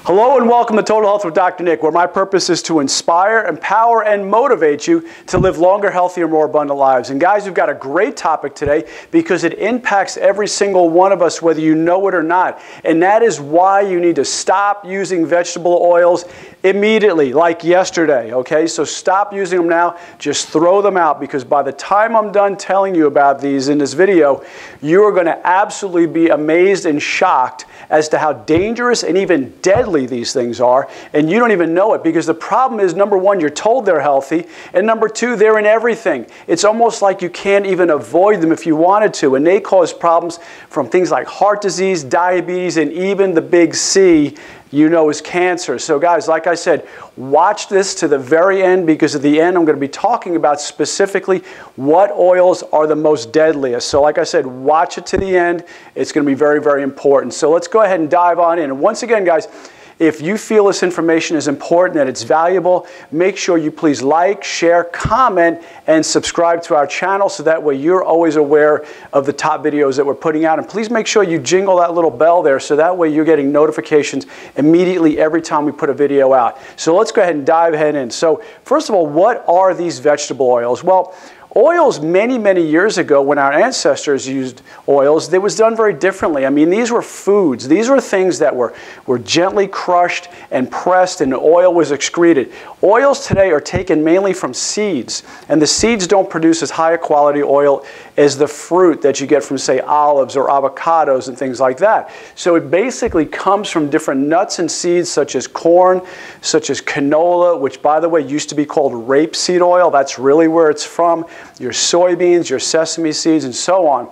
Hello and welcome to Total Health with Dr. Nick, where my purpose is to inspire, empower, and motivate you to live longer, healthier, more abundant lives. And guys, we've got a great topic today because it impacts every single one of us, whether you know it or not. And that is why you need to stop using vegetable oils immediately, like yesterday, okay? So stop using them now, just throw them out, because by the time I'm done telling you about these in this video, you are going to absolutely be amazed and shocked as to how dangerous and even deadly these things are, and you don't even know it, because the problem is, number one, you're told they're healthy, and number two, they're in everything. It's almost like you can't even avoid them if you wanted to, and they cause problems from things like heart disease, diabetes, and even the big C, you know, is cancer. So guys, like I said, watch this to the very end, because at the end I'm going to be talking about specifically what oils are the most deadliest. So like I said, watch it to the end. It's going to be very, very important. So let's go ahead and dive on in. And once again, guys, if you feel this information is important and it's valuable, make sure you please like, share, comment, and subscribe to our channel so that way you're always aware of the top videos that we're putting out. And please make sure you jingle that little bell there so that way you're getting notifications immediately every time we put a video out. So let's go ahead and dive in. So first of all, what are these vegetable oils? Well, oils many, many years ago, when our ancestors used oils, it was done very differently. I mean, these were foods. These were things that were gently crushed and pressed, and oil was excreted. Oils today are taken mainly from seeds, and the seeds don't produce as high a quality oil as the fruit that you get from, say, olives or avocados and things like that. So it basically comes from different nuts and seeds, such as corn, such as canola, which, by the way, used to be called rapeseed oil. That's really where it's from. Your soybeans, your sesame seeds, and so on.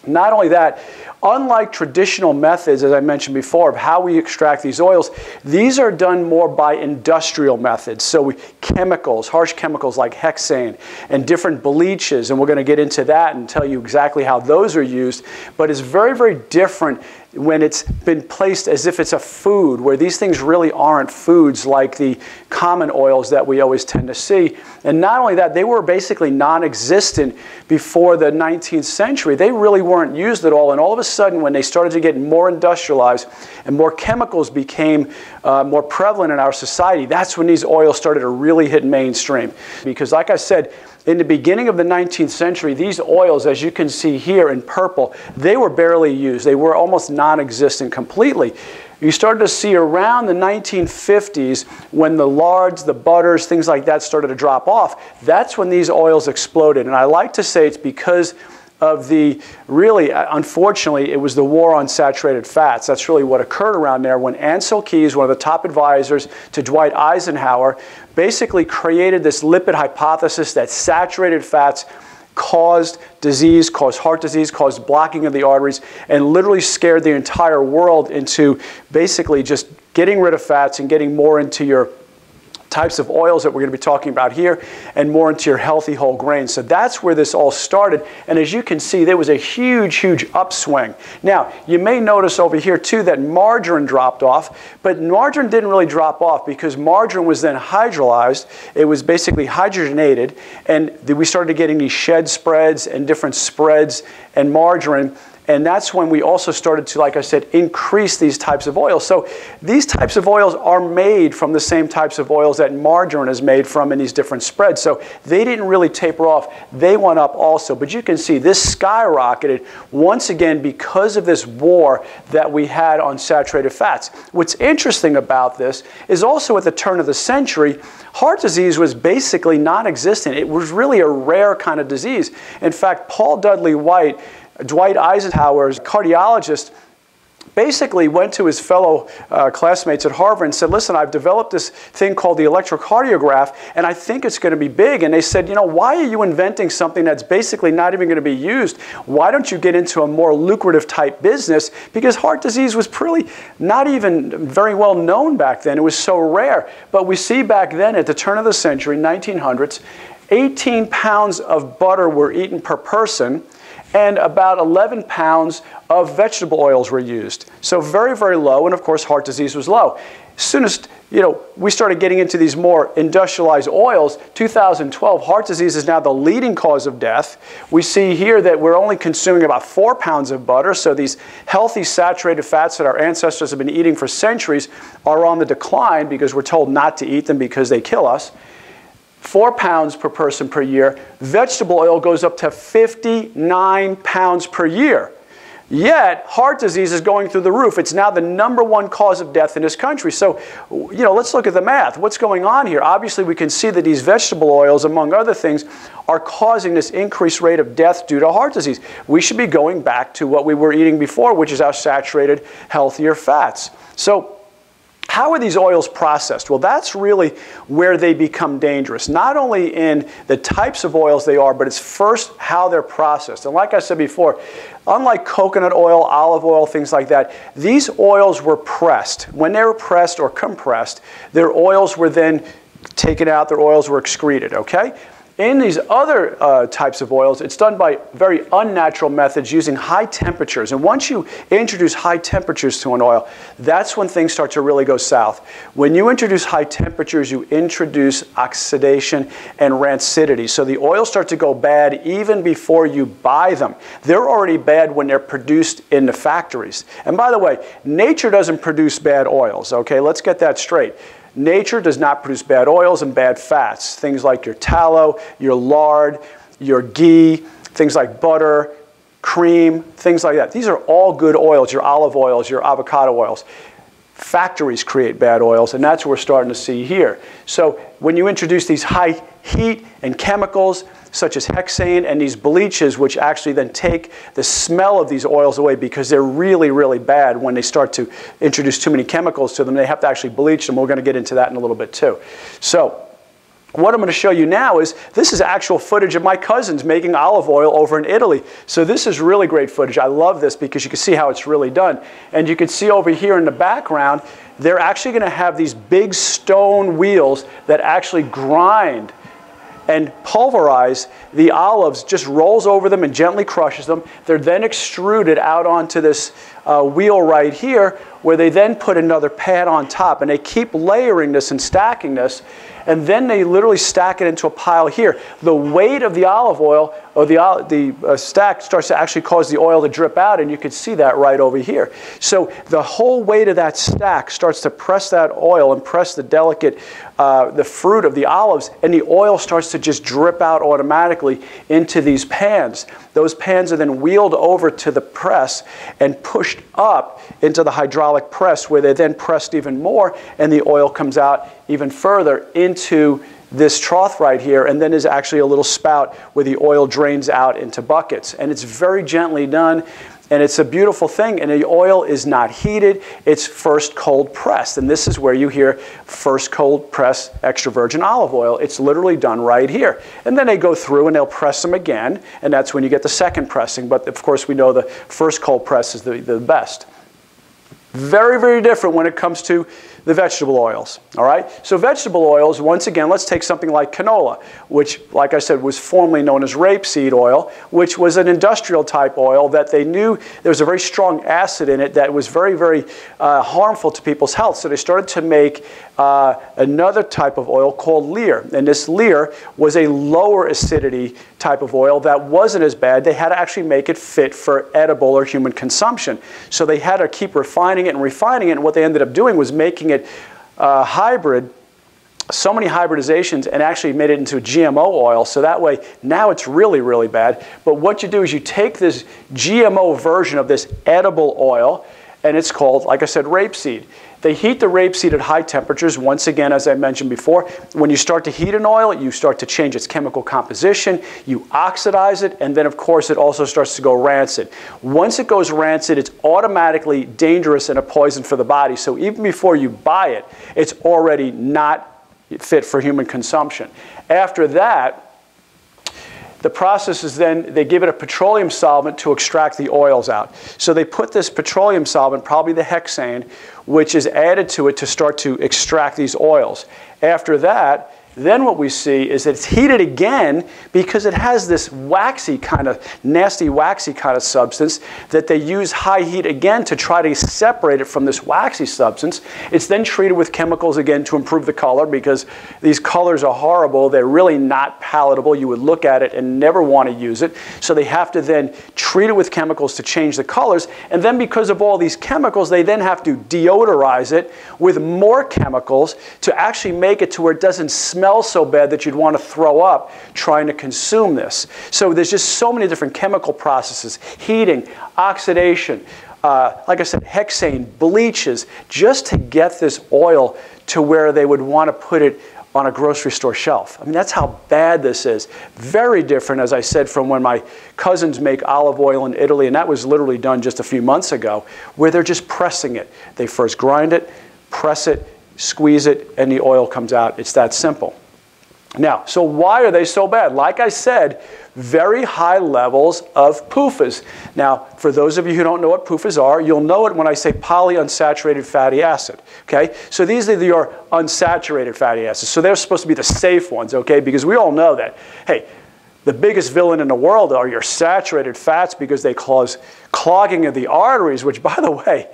Not only that, unlike traditional methods, as I mentioned before, of how we extract these oils, these are done more by industrial methods. So chemicals, harsh chemicals like hexane and different bleaches, and we're going to get into that and tell you exactly how those are used. But it's very, very different when it's been placed as if it's a food, where these things really aren't foods like the common oils that we always tend to see. And not only that, they were basically non-existent before the 19th century. They really weren't used at all. And all of a sudden, when they started to get more industrialized and more chemicals became more prevalent in our society, that's when these oils started to really hit mainstream. Because like I said, in the beginning of the 19th century, these oils, as you can see here in purple, they were barely used. They were almost non-existent completely. You started to see around the 1950s, when the lards, the butters, things like that started to drop off. That's when these oils exploded. And I like to say it's because of the, really, unfortunately, it was the war on saturated fats. That's really what occurred around there when Ancel Keys, one of the top advisors to Dwight Eisenhower, basically created this lipid hypothesis that saturated fats caused disease, caused heart disease, caused blocking of the arteries, and literally scared the entire world into basically just getting rid of fats and getting more into your types of oils that we're going to be talking about here, and more into your healthy whole grains. So that's where this all started. And as you can see, there was a huge, huge upswing. Now, you may notice over here too that margarine dropped off, but margarine didn't really drop off because margarine was then hydrolyzed. It was basically hydrogenated, and we started getting these shed spreads and different spreads and margarine. And that's when we also started to, like I said, increase these types of oils. So these types of oils are made from the same types of oils that margarine is made from in these different spreads. So they didn't really taper off. They went up also. But you can see this skyrocketed once again because of this war that we had on saturated fats. What's interesting about this is also at the turn of the century, heart disease was basically non-existent. It was really a rare kind of disease. In fact, Paul Dudley White, Dwight Eisenhower's cardiologist, basically went to his fellow classmates at Harvard and said, listen, I've developed this thing called the electrocardiograph, and I think it's going to be big. And they said, you know, why are you inventing something that's basically not even going to be used? Why don't you get into a more lucrative type business? Because heart disease was really not even very well known back then. It was so rare. But we see back then at the turn of the century, 1900s, 18 pounds of butter were eaten per person, and about 11 pounds of vegetable oils were used. So very, very low, and of course heart disease was low. As soon as we started getting into these more industrialized oils, 2012, heart disease is now the leading cause of death. We see here that we're only consuming about 4 pounds of butter, so these healthy saturated fats that our ancestors have been eating for centuries are on the decline because we're told not to eat them because they kill us. 4 pounds per person per year. Vegetable oil goes up to 59 pounds per year. Yet, heart disease is going through the roof. It's now the #1 cause of death in this country. So, let's look at the math. What's going on here? Obviously, we can see that these vegetable oils, among other things, are causing this increased rate of death due to heart disease. We should be going back to what we were eating before, which is our saturated, healthier fats. So, how are these oils processed? Well, that's really where they become dangerous. Not only in the types of oils they are, but it's first how they're processed. And like I said before, unlike coconut oil, olive oil, things like that, these oils were pressed. When they were pressed or compressed, their oils were then taken out, their oils were excreted, okay? In these other types of oils, it's done by very unnatural methods using high temperatures. And once you introduce high temperatures to an oil, that's when things start to really go south. When you introduce high temperatures, you introduce oxidation and rancidity. So the oils start to go bad even before you buy them. They're already bad when they're produced in the factories. And by the way, nature doesn't produce bad oils, okay? Let's get that straight. Nature does not produce bad oils and bad fats. Things like your tallow, your lard, your ghee, things like butter, cream, things like that. These are all good oils, your olive oils, your avocado oils. Factories create bad oils, and that's what we're starting to see here. So when you introduce these high heat and chemicals, such as hexane and these bleaches, which actually then take the smell of these oils away because they're really, really bad when they start to introduce too many chemicals to them. They have to actually bleach them. We're going to get into that in a little bit too. So what I'm going to show you now is this is actual footage of my cousins making olive oil over in Italy. So this is really great footage. I love this because you can see how it's really done. And you can see over here in the background, they're actually going to have these big stone wheels that actually grind and pulverize the olives, just rolls over them and gently crushes them. They're then extruded out onto this wheel right here, where they then put another pad on top, and they keep layering this and stacking this, and then they literally stack it into a pile here. The weight of the olive oil, or the stack, starts to actually cause the oil to drip out, and you can see that right over here. So the whole weight of that stack starts to press that oil and press the delicate, the fruit of the olives, and the oil starts to just drip out automatically into these pans. Those pans are then wheeled over to the press and pushed up into the hydraulic press, where they're then pressed even more, and the oil comes out even further into this trough right here, and then there's actually a little spout where the oil drains out into buckets. And it's very gently done, and it's a beautiful thing, and the oil is not heated. It's first cold pressed, and this is where you hear first cold press extra virgin olive oil. It's literally done right here. And then they go through and they'll press them again, and that's when you get the second pressing. But of course we know the first cold press is the best. Very, very different when it comes to the vegetable oils, all right? So vegetable oils, once again, let's take something like canola, which, like I said, was formerly known as rapeseed oil, which was an industrial type oil that they knew there was a very strong acid in it that was very, very harmful to people's health. So they started to make another type of oil called Lear. And this Lear was a lower acidity type of oil that wasn't as bad. They had to actually make it fit for edible or human consumption. So they had to keep refining it and refining it, and what they ended up doing was making it hybrid, so many hybridizations, and actually made it into a GMO oil. So that way, now it's really, really bad. But what you do is you take this GMO version of this edible oil, and it's called, like I said, rapeseed. They heat the rapeseed at high temperatures. Once again, as I mentioned before, when you start to heat an oil, you start to change its chemical composition, you oxidize it, and then of course it also starts to go rancid. Once it goes rancid, it's automatically dangerous and a poison for the body. So even before you buy it, it's already not fit for human consumption. After that, the process is then they give it a petroleum solvent to extract the oils out. So they put this petroleum solvent, probably the hexane, which is added to it to start to extract these oils. After that, then what we see is that it's heated again because it has this waxy kind of, nasty waxy kind of substance that they use high heat again to try to separate it from this waxy substance. It's then treated with chemicals again to improve the color, because these colors are horrible. They're really not palatable. You would look at it and never want to use it. So they have to then treat it with chemicals to change the colors. And then because of all these chemicals, they then have to deodorize it with more chemicals to actually make it to where it doesn't smell so bad that you'd want to throw up trying to consume this. So there's just so many different chemical processes: heating, oxidation, like I said, hexane, bleaches, just to get this oil to where they would want to put it on a grocery store shelf. I mean, that's how bad this is. Very different, as I said, from when my cousins make olive oil in Italy, and that was literally done just a few months ago, where they're just pressing it. They first grind it, press it, squeeze it, and the oil comes out. It's that simple. Now, so why are they so bad? Like I said, very high levels of PUFAs. Now, for those of you who don't know what PUFAs are, you'll know it when I say polyunsaturated fatty acid, okay? So these are your unsaturated fatty acids. So they're supposed to be the safe ones, okay? Because we all know that, hey, the biggest villain in the world are your saturated fats, because they cause clogging of the arteries, which, by the way,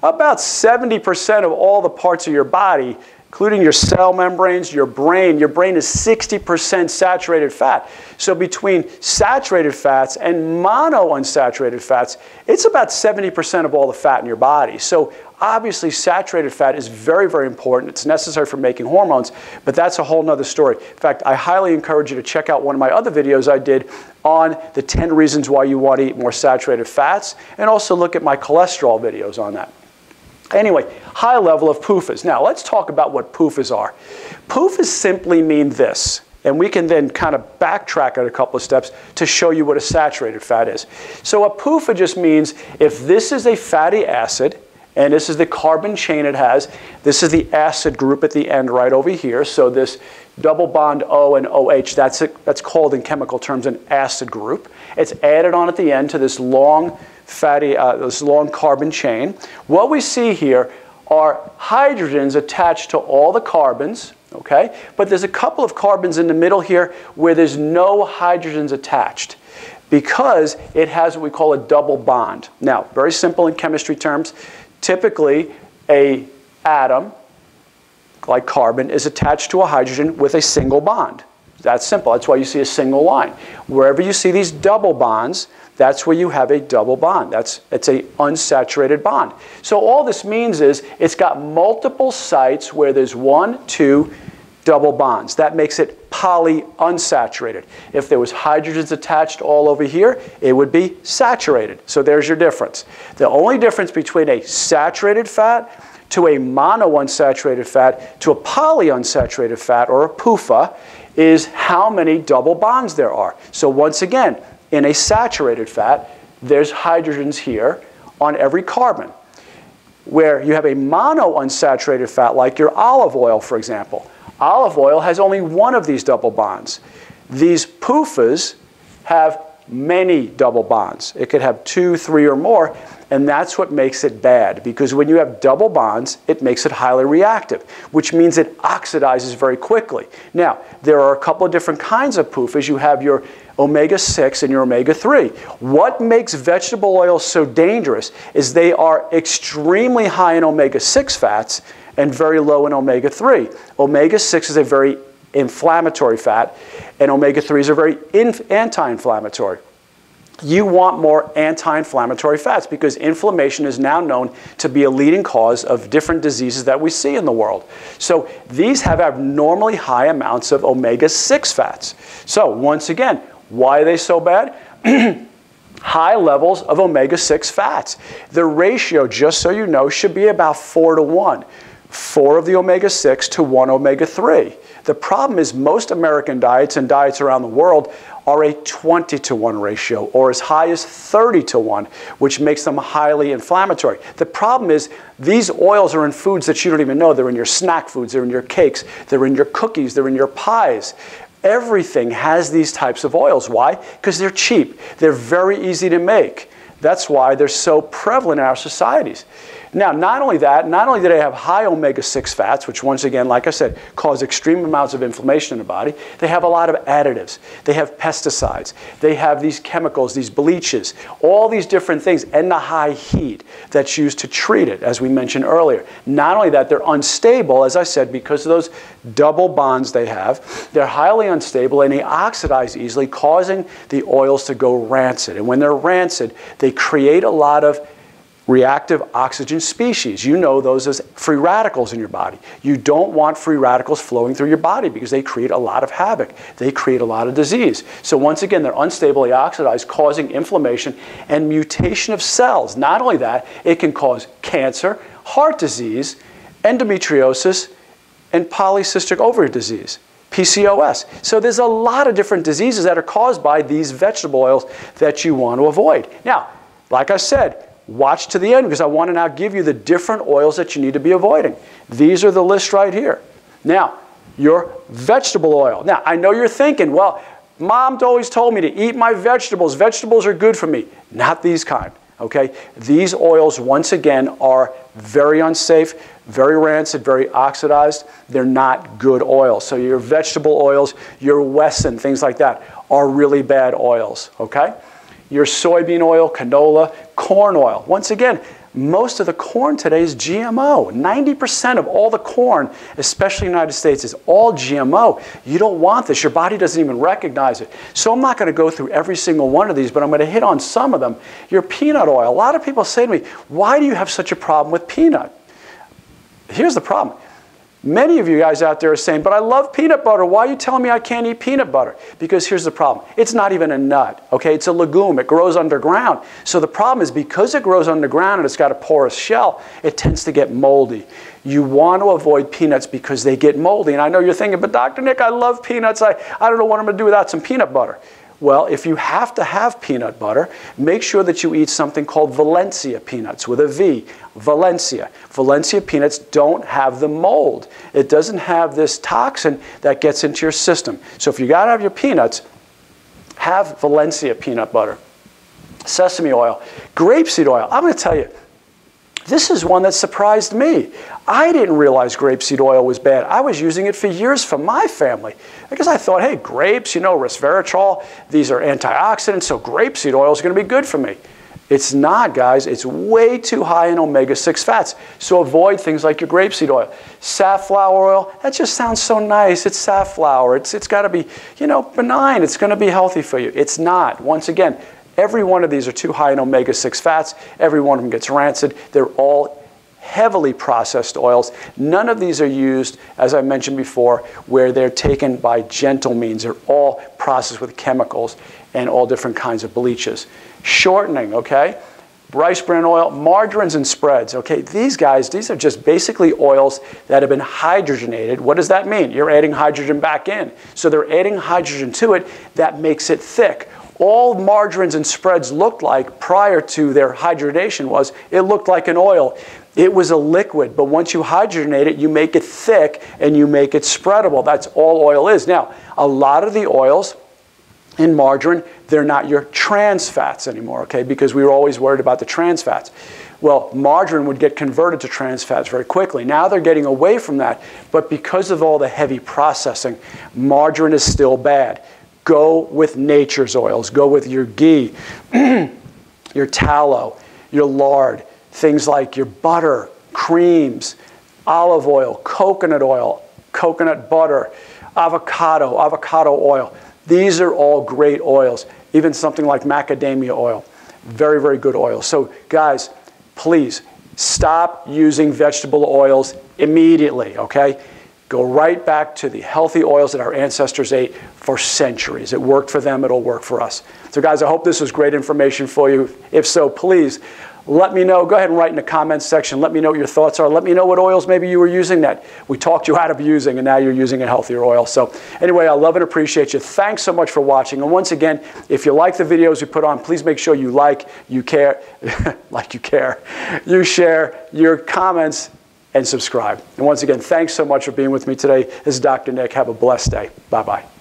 about 70% of all the parts of your body, including your cell membranes, your brain is 60% saturated fat. So between saturated fats and monounsaturated fats, it's about 70% of all the fat in your body. So obviously saturated fat is very, very important. It's necessary for making hormones, but that's a whole nother story. In fact, I highly encourage you to check out one of my other videos I did on the 10 reasons why you want to eat more saturated fats, and also look at my cholesterol videos on that. Anyway, high level of PUFAs. Now, let's talk about what PUFAs are. PUFAs simply mean this, and we can then kind of backtrack it a couple of steps to show you what a saturated fat is. So a PUFA just means if this is a fatty acid, and this is the carbon chain it has, this is the acid group at the end right over here, so this double bond O and OH, that's called in chemical terms an acid group. It's added on at the end to this long this long carbon chain. What we see here are hydrogens attached to all the carbons, okay? But there's a couple of carbons in the middle here where there's no hydrogens attached, because it has what we call a double bond. Now, very simple in chemistry terms. Typically, an atom, like carbon, is attached to a hydrogen with a single bond. That's simple. That's why you see a single line. Wherever you see these double bonds, that's where you have a double bond. It's an unsaturated bond. So all this means is it's got multiple sites where there's 1, 2 double bonds. That makes it polyunsaturated. If there was hydrogens attached all over here, it would be saturated. So there's your difference. The only difference between a saturated fat to a monounsaturated fat to a polyunsaturated fat, or a PUFA, is how many double bonds there are. So once again, in a saturated fat, there's hydrogens here on every carbon. Where you have a monounsaturated fat, like your olive oil, for example. Olive oil has only one of these double bonds. These PUFAs have many double bonds. It could have 2, 3, or more, and that's what makes it bad, because when you have double bonds, it makes it highly reactive, which means it oxidizes very quickly. Now, there are a couple of different kinds of PUFAs. You have your omega-6 and your omega-3. What makes vegetable oils so dangerous is they are extremely high in omega-6 fats and very low in omega-3. Omega-6 is a very inflammatory fat, and omega-3s are very anti-inflammatory. You want more anti-inflammatory fats, because inflammation is now known to be a leading cause of different diseases that we see in the world. So these have abnormally high amounts of omega-6 fats. So once again, why are they so bad? High levels of omega-6 fats. The ratio, just so you know, should be about 4 to 1. 4 of the omega-6 to 1 omega-3. The problem is most American diets and diets around the world are a 20 to 1 ratio, or as high as 30 to 1, which makes them highly inflammatory. The problem is these oils are in foods that you don't even know. They're in your snack foods, they're in your cakes, they're in your cookies, they're in your pies. Everything has these types of oils. Why? Because they're cheap. They're very easy to make. That's why they're so prevalent in our societies. Now, not only that, not only do they have high omega-6 fats, which once again, like I said, cause extreme amounts of inflammation in the body, they have a lot of additives. They have pesticides. They have these chemicals, these bleaches, all these different things, and the high heat that's used to treat it, as we mentioned earlier. Not only that, they're unstable, as I said, because of those double bonds they have. They're highly unstable, and they oxidize easily, causing the oils to go rancid. And when they're rancid, they create a lot of reactive oxygen species. You know those as free radicals in your body. You don't want free radicals flowing through your body because they create a lot of havoc. They create a lot of disease. So once again, they're unstably oxidized, causing inflammation and mutation of cells. Not only that, it can cause cancer, heart disease, endometriosis, and polycystic ovary disease, PCOS. So there's a lot of different diseases that are caused by these vegetable oils that you want to avoid. Now, like I said, watch to the end because I want to now give you the different oils that you need to be avoiding. These are the list right here. Now, your vegetable oil. Now, I know you're thinking, well, Mom always told me to eat my vegetables. Vegetables are good for me. Not these kind, okay? These oils, once again, are very unsafe, very rancid, very oxidized. They're not good oils. So your vegetable oils, your Wesson, things like that, are really bad oils, okay? Your soybean oil, canola, corn oil. Once again, most of the corn today is GMO. 90% of all the corn, especially in the United States, is all GMO. You don't want this. Your body doesn't even recognize it. So I'm not going to go through every single one of these, but I'm going to hit on some of them. Your peanut oil. A lot of people say to me, why do you have such a problem with peanut? Here's the problem. Many of you guys out there are saying, but I love peanut butter. Why are you telling me I can't eat peanut butter? Because here's the problem. It's not even a nut, okay? It's a legume. It grows underground. So the problem is because it grows underground and it's got a porous shell, it tends to get moldy. You want to avoid peanuts because they get moldy. And I know you're thinking, but Dr. Nick, I love peanuts. I don't know what I'm going to do without some peanut butter. Well, if you have to have peanut butter, make sure that you eat something called Valencia peanuts with a V. Valencia. Valencia peanuts don't have the mold. It doesn't have this toxin that gets into your system. So if you got to have your peanuts, have Valencia peanut butter. Sesame oil, grapeseed oil. I'm going to tell you, this is one that surprised me. I didn't realize grapeseed oil was bad. I was using it for years for my family because I thought, hey, grapes, you know, resveratrol, these are antioxidants, so grapeseed oil is going to be good for me. It's not, guys. It's way too high in omega-6 fats. So avoid things like your grapeseed oil. Safflower oil, that just sounds so nice. It's safflower. It's got to be, you know, benign. It's going to be healthy for you. It's not. Once again, every one of these are too high in omega-6 fats. Every one of them gets rancid. They're all heavily processed oils. None of these are used, as I mentioned before, where they're taken by gentle means. They're all processed with chemicals and all different kinds of bleaches. Shortening, okay? Rice bran oil, margarines and spreads, okay? These guys, these are just basically oils that have been hydrogenated. What does that mean? You're adding hydrogen back in. So they're adding hydrogen to it. That makes it thick. All margarines and spreads looked like prior to their hydrogenation was, it looked like an oil. It was a liquid, but once you hydrogenate it, you make it thick and you make it spreadable. That's all oil is. Now, a lot of the oils in margarine, they're not your trans fats anymore, okay, because we were always worried about the trans fats. Well, margarine would get converted to trans fats very quickly. Now they're getting away from that, but because of all the heavy processing, margarine is still bad. Go with nature's oils. Go with your ghee, your tallow, your lard, things like your butter, creams, olive oil, coconut butter, avocado oil. These are all great oils. Even something like macadamia oil. Very, very good oil. So guys, please stop using vegetable oils immediately, okay? Go right back to the healthy oils that our ancestors ate for centuries. It worked for them, it'll work for us. So guys, I hope this was great information for you. If so, please let me know. Go ahead and write in the comments section. Let me know what your thoughts are. Let me know what oils maybe you were using that we talked you out of using and now you're using a healthier oil. So anyway, I love and appreciate you. Thanks so much for watching. And once again, if you like the videos we put on, please make sure you like, you care, you share your comments, and subscribe. And once again, thanks so much for being with me today. This is Dr. Nick. Have a blessed day. Bye-bye.